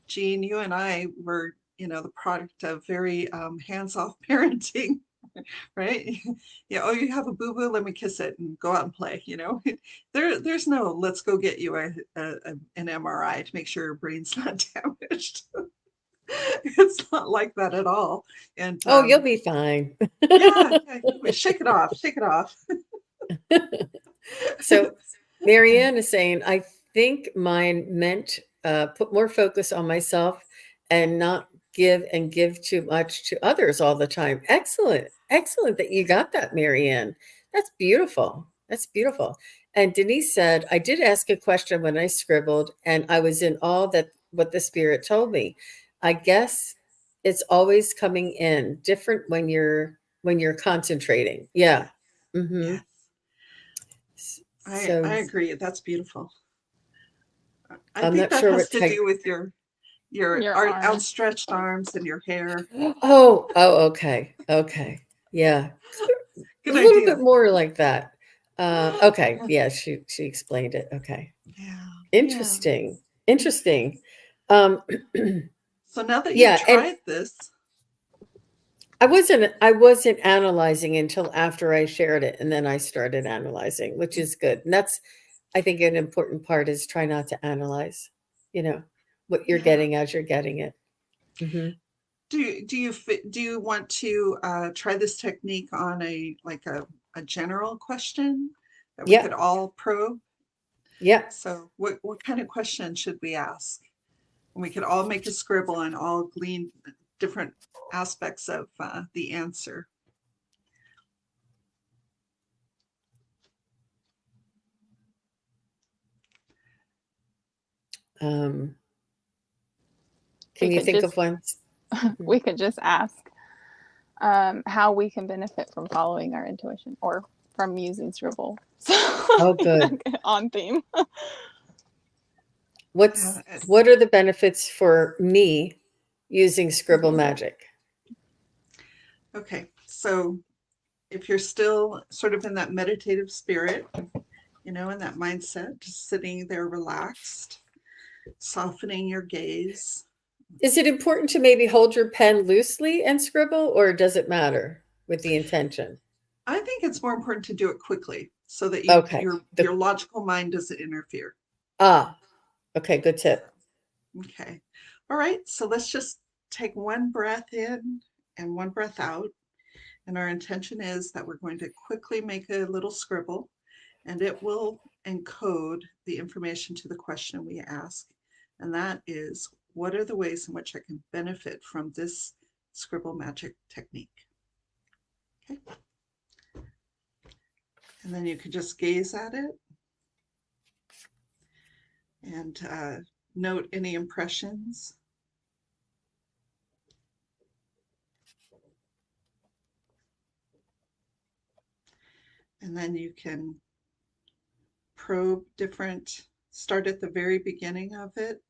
Jean, you and I were, the product of very hands-off parenting, right? Yeah. Oh, you have a boo-boo, let me kiss it and go out and play. There's no let's go get you an MRI to make sure your brain's not damaged. It's not like that at all. And Oh, you'll be fine. yeah, shake it off, shake it off. So Marianne is saying, I think mine meant put more focus on myself and not give too much to others all the time. Excellent. Excellent that you got that, Marianne. That's beautiful. That's beautiful. And Denise said, I did ask a question when I scribbled, and I was in awe that what the spirit told me. I guess it's always coming in different when you're concentrating. Yeah. Mm-hmm. Yes, I So agree. That's beautiful. I I'm think not that sure has what to type. do with your Your arm. outstretched arms and your hair. Oh, okay. Okay. Yeah. A Good little bit idea. more like that. Okay. Yeah, she explained it. Okay. Yeah, yeah. Interesting. Interesting. Um So now that you've yeah, and tried this, I wasn't analyzing until after I shared it, and then I started analyzing, which is good. And that's, I think, an important part is try not to analyze, you know, what you're yeah. getting as you're getting it. Hmm. Do you want to try this technique on a general question that we Yeah. could all probe? Yeah. So what kind of question should we ask? And we could all make a scribble and all glean different aspects of the answer. Can We you could think just of one? Mhm. we could just ask how we can benefit from following our intuition or from using Scribble. Oh, good. On theme. What's what are the benefits for me using Scribble Magic? Okay, so if you're still sort of in that meditative spirit, in that mindset, just sitting there relaxed, softening your gaze. Is it important to maybe hold your pen loosely and scribble, or does it matter with the intention? I think it's more important to do it quickly so that Okay. your logical mind doesn't interfere. Ah, okay, good tip. Okay. All right. So let's just take one breath in and one breath out. And our intention is that we're going to quickly make a little scribble, and it will encode the information to the question we ask. And that is, what are the ways in which I can benefit from this Scribble Magic technique? Okay. And then you can just gaze at it and note any impressions. And then you can probe start at the very beginning of it,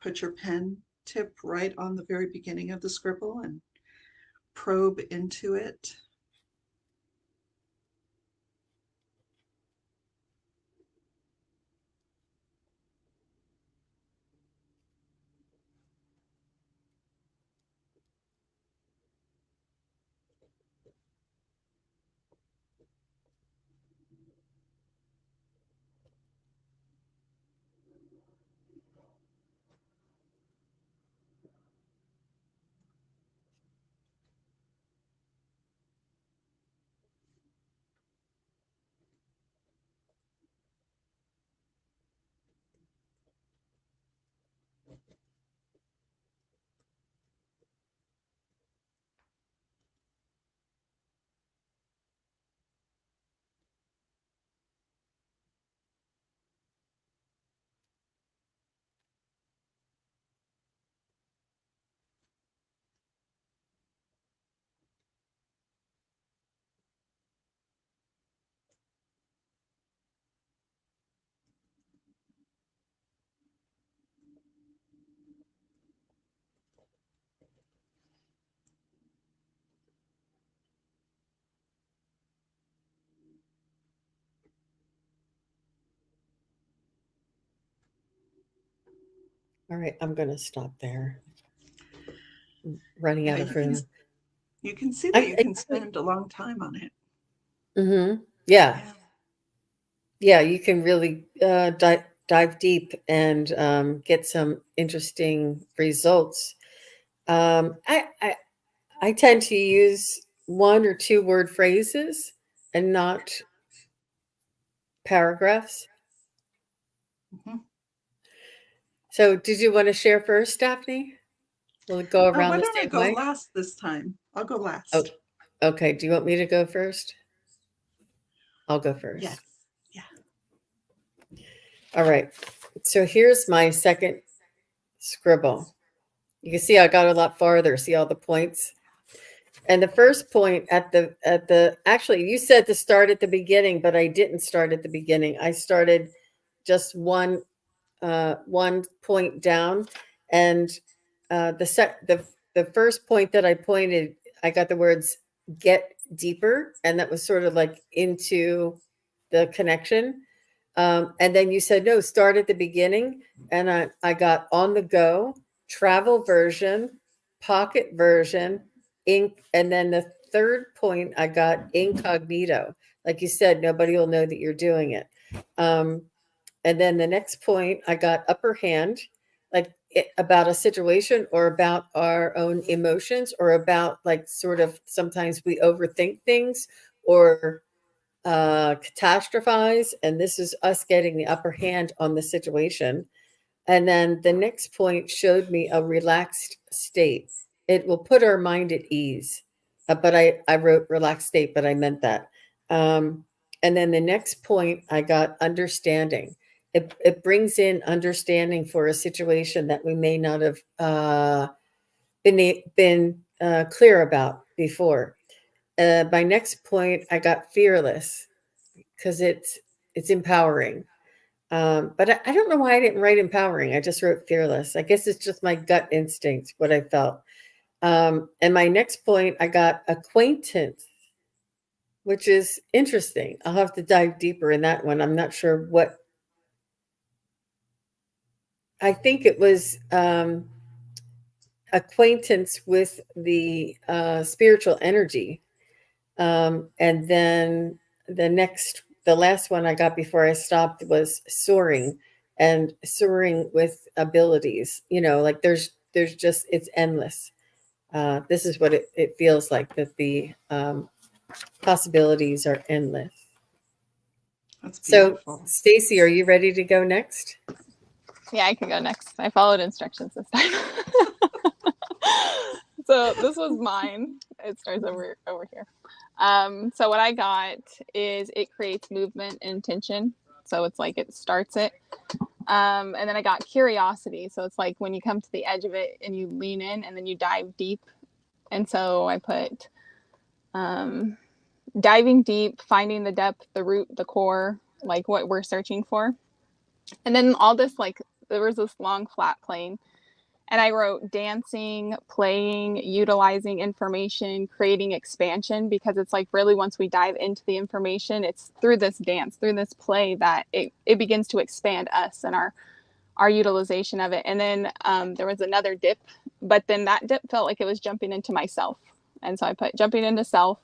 put your pen tip right on the very beginning of the scribble and probe into it. All right, I'm going to stop there. I'm running out of room. You can see that you can spend a long time on it. Yeah. Yeah, you can really dive deep and get some interesting results. I tend to use 1 or 2 word phrases and not paragraphs. So did you want to share first, Daphne? Will it go around Why the don't I same go way? last this time? I'll go last. Oh, okay. Do you want me to go first? I'll go first. Yes. Yeah. All right. So here's my second scribble. You can see I got a lot farther. See all the points? And the first point actually you said to start at the beginning, but I didn't start at the beginning. I started just one point down, and the first point that I pointed, I got the words "get deeper," and that was sort of like into the connection. And then you said no, start at the beginning, and I got on the go, travel version, pocket version, ink, and then the third point I got incognito. Like you said, nobody will know that you're doing it. And then the next point, I got upper hand, like about a situation or about our own emotions or about like sort of sometimes we overthink things or catastrophize. And this is us getting the upper hand on the situation. And then the next point showed me a relaxed state. It will put our mind at ease. But I wrote relaxed state, but I meant that. And then the next point, I got understanding. It brings in understanding for a situation that we may not have been clear about before. My next point, I got fearless because it's empowering. But I don't know why I didn't write empowering. I just wrote fearless. I guess it's just my gut instinct, what I felt. And my next point, I got acquaintance, which is interesting. I'll have to dive deeper in that one. I'm not sure what. I think it was acquaintance with the spiritual energy. And then the last one I got before I stopped was soaring, and soaring with abilities. You know, like there's there's just, it's endless. This is what it feels like, that the possibilities are endless. That's So, beautiful. Stacey, are you ready to go next? Yeah, I can go next. I followed instructions this time. So this was mine. It starts over here. So what I got is it creates movement and tension. So it's like it starts it. And then I got curiosity. So it's like when you come to the edge of it and you lean in and then you dive deep. And so I put diving deep, finding the depth, the root, the core, like what we're searching for. And then all this, like, there was this long flat plane. And I wrote dancing, playing, utilizing information, creating expansion, because it's like really once we dive into the information, it's through this dance, through this play that it begins to expand us and our utilization of it. And then there was another dip, but then that dip felt like it was jumping into myself. And so I put jumping into self.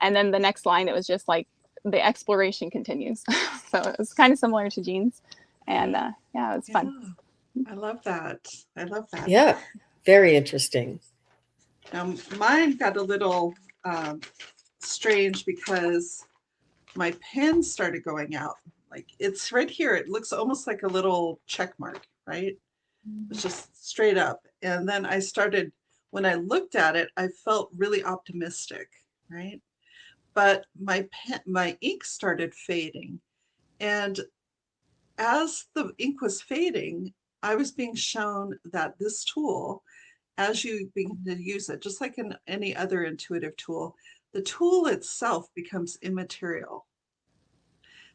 And then the next line, it was just like the exploration continues. So it was kind of similar to Jean's. And yeah, it was fun. I love that. I love that. Yeah, very interesting. Mine got a little strange because my pen started going out. Like it's right here. It looks almost like a little check mark, right? It's just straight up. And then I started, when I looked at it, I felt really optimistic, right? But my ink started fading. And as the ink was fading, I was being shown that this tool, as you begin to use it, just like in any other intuitive tool, the tool itself becomes immaterial.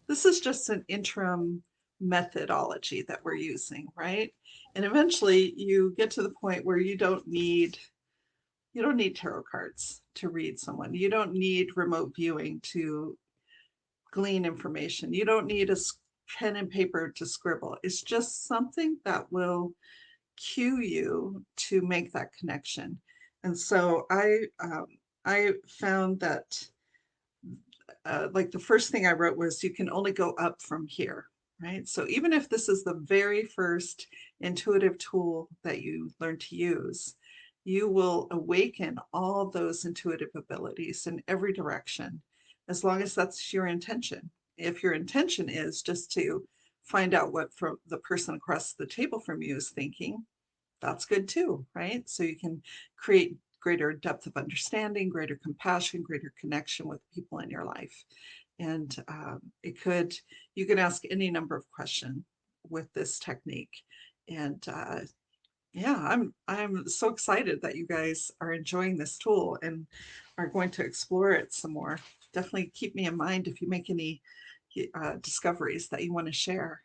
This is just an interim methodology that we're using, right? And eventually you get to the point where you don't need tarot cards to read someone. You don't need remote viewing to glean information. You don't need a pen and paper to scribble. It's just something that will cue you to make that connection. And so I found that like the first thing I wrote was you can only go up from here, right? So even if this is the very first intuitive tool that you learn to use, you will awaken all those intuitive abilities in every direction, as long as that's your intention. If your intention is just to find out what from the person across the table from you is thinking, that's good too, right? So you can create greater depth of understanding, greater compassion, greater connection with people in your life. And you can ask any number of questions with this technique. And yeah, I'm so excited that you guys are enjoying this tool and are going to explore it some more. Definitely keep me in mind if you make any discoveries that you want to share.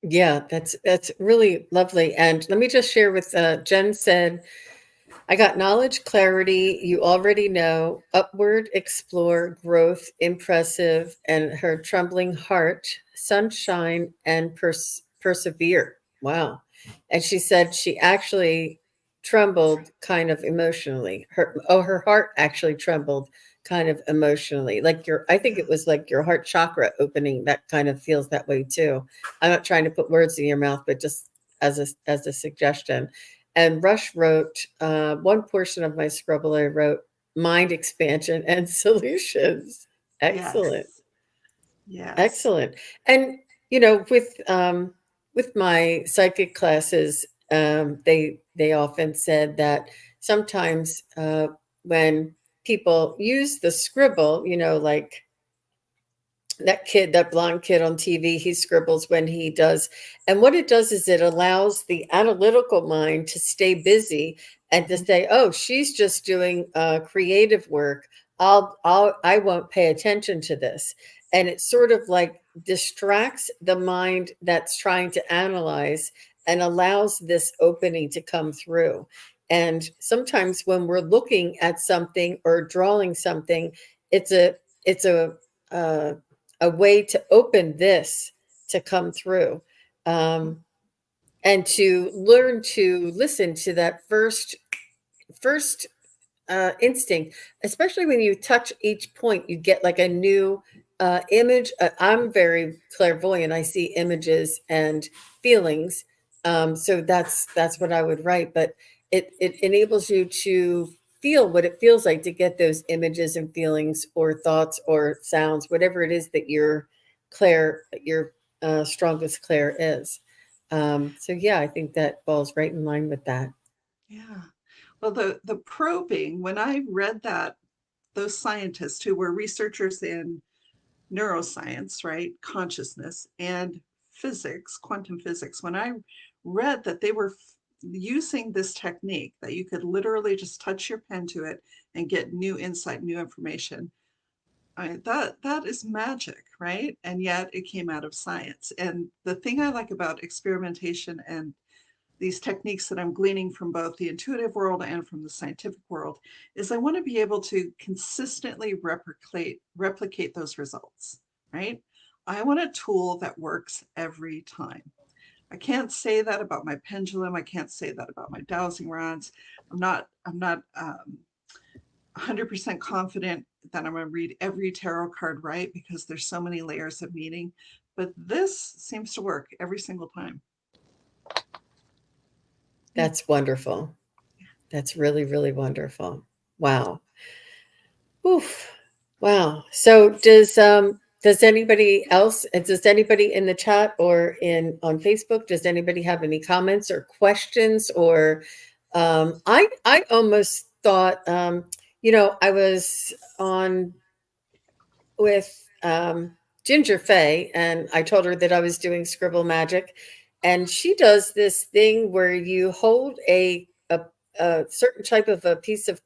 Yeah, that's really lovely. And let me just share with Jen said, I got knowledge, clarity, you already know, upward, explore, growth, impressive, and her trembling heart, sunshine, and persevere. Wow. And she said she actually trembled kind of emotionally. Her heart actually trembled kind of emotionally. Like I think it was like your heart chakra opening that kind of feels that way too. I'm not trying to put words in your mouth, but just as a suggestion. And Rush wrote one portion of my scribble. I wrote mind expansion and solutions. Excellent, Yes. Yes. excellent. And with my psychic classes, they often said that sometimes when people use the scribble, like that blonde kid on TV, he scribbles when he does. And what it does is it allows the analytical mind to stay busy and to say, oh, she's just doing creative work. I won't pay attention to this. And it sort of like distracts the mind that's trying to analyze and allows this opening to come through. And sometimes when we're looking at something or drawing something, it's a way to open this to come through, and to learn to listen to that first instinct, especially when you touch each point, you get like a new image. I'm very clairvoyant. I see images and feelings So that's what I would write. But it enables you to feel what it feels like to get those images and feelings or thoughts or sounds, whatever it is that your strongest clair is. So yeah, I think that falls right in line with that. Yeah. Well, the probing, when I read that, those scientists who were researchers in neuroscience, right, consciousness and physics, quantum physics, when I read that they were using this technique that you could literally just touch your pen to it and get new insight, new information, that is magic, right? And yet it came out of science. And the thing I like about experimentation and these techniques that I'm gleaning from both the intuitive world and from the scientific world is I want to be able to consistently replicate those results, right? I want a tool that works every time. I can't say that about my pendulum. I can't say that about my dowsing rods. I'm not 100% confident that I'm going to read every tarot card right because there's so many layers of meaning, but this seems to work every single time. That's wonderful. That's really, really wonderful. Wow. Oof. Wow. So does anybody else, does anybody in the chat or on Facebook, does anybody have any comments or questions? Or I almost thought I was on with Ginger Faye, and I told her that I was doing Scribble Magic, and she does this thing where you hold a certain type of a piece of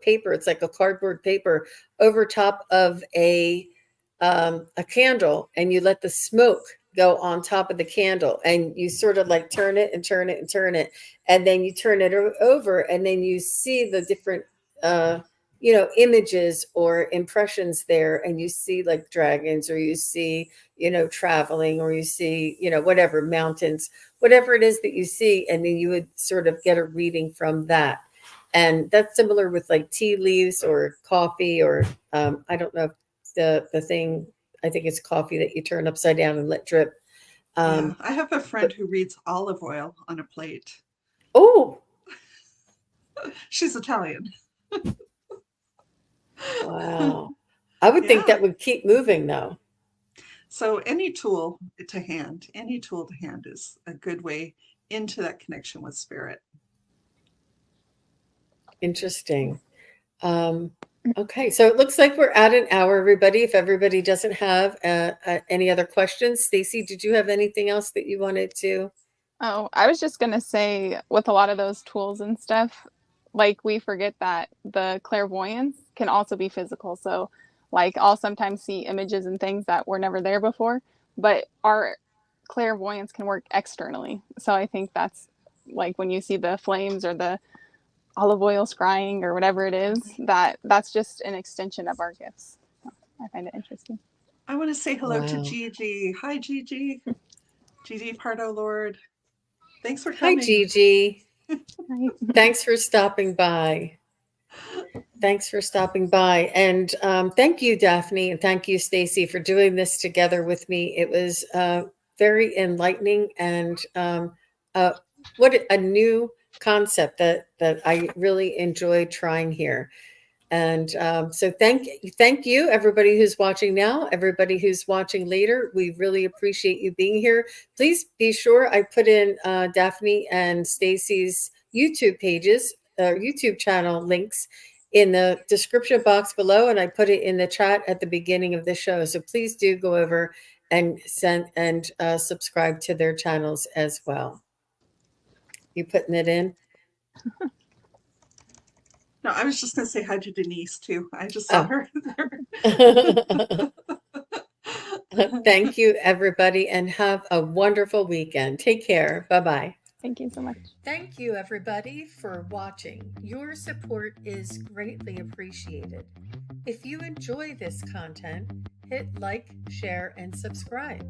paper. It's like a cardboard paper over top of a candle, and you let the smoke go on top of the candle, and you sort of like turn it and turn it and turn it, and then you turn it over, and then you see the different images or impressions there, and you see like dragons, or you see traveling, or you see whatever, mountains, whatever it is that you see, and then you would sort of get a reading from that. And that's similar with like tea leaves or coffee, or I don't know if the thing, I think it's coffee that you turn upside down and let drip. Yeah, I have a friend who reads olive oil on a plate. Oh, she's Italian. wow. I would think that would keep moving though. So any tool to hand is a good way into that connection with spirit. Interesting. Okay, so it looks like we're at an hour, everybody. If everybody doesn't have any other questions, Stacey, did you have anything else that you wanted to? Oh, I was just going to say, with a lot of those tools and stuff, like we forget that the clairvoyance can also be physical. So like I'll sometimes see images and things that were never there before, but our clairvoyance can work externally. So I think that's like when you see the flames or the olive oil scrying or whatever it is, that's just an extension of our gifts. So I find it interesting. I want to say hello to Gigi. Hi, Gigi. Gigi Pardo Lord. Thanks for coming. Hi, Gigi. Thanks for stopping by. Thanks for stopping by. And thank you, Daphne, and thank you, Stacey, for doing this together with me. It was very enlightening, and what a new concept that I really enjoyed trying here. And so thank you, everybody who's watching now, everybody who's watching later. We really appreciate you being here. Please be sure I put in Daphne and Stacey's YouTube pages, YouTube channel links in the description box below, and I put it in the chat at the beginning of the show. So please do go over and subscribe to their channels as well. You putting it in? No, I was just going to say hi to Denise too. I just saw her there. Thank you, everybody, and have a wonderful weekend. Take care. Bye-bye. Thank you so much. Thank you, everybody, for watching. Your support is greatly appreciated. If you enjoy this content, hit like, share, and subscribe.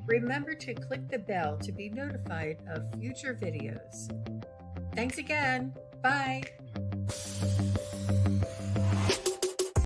Remember to click the bell to be notified of future videos. Thanks again. Bye.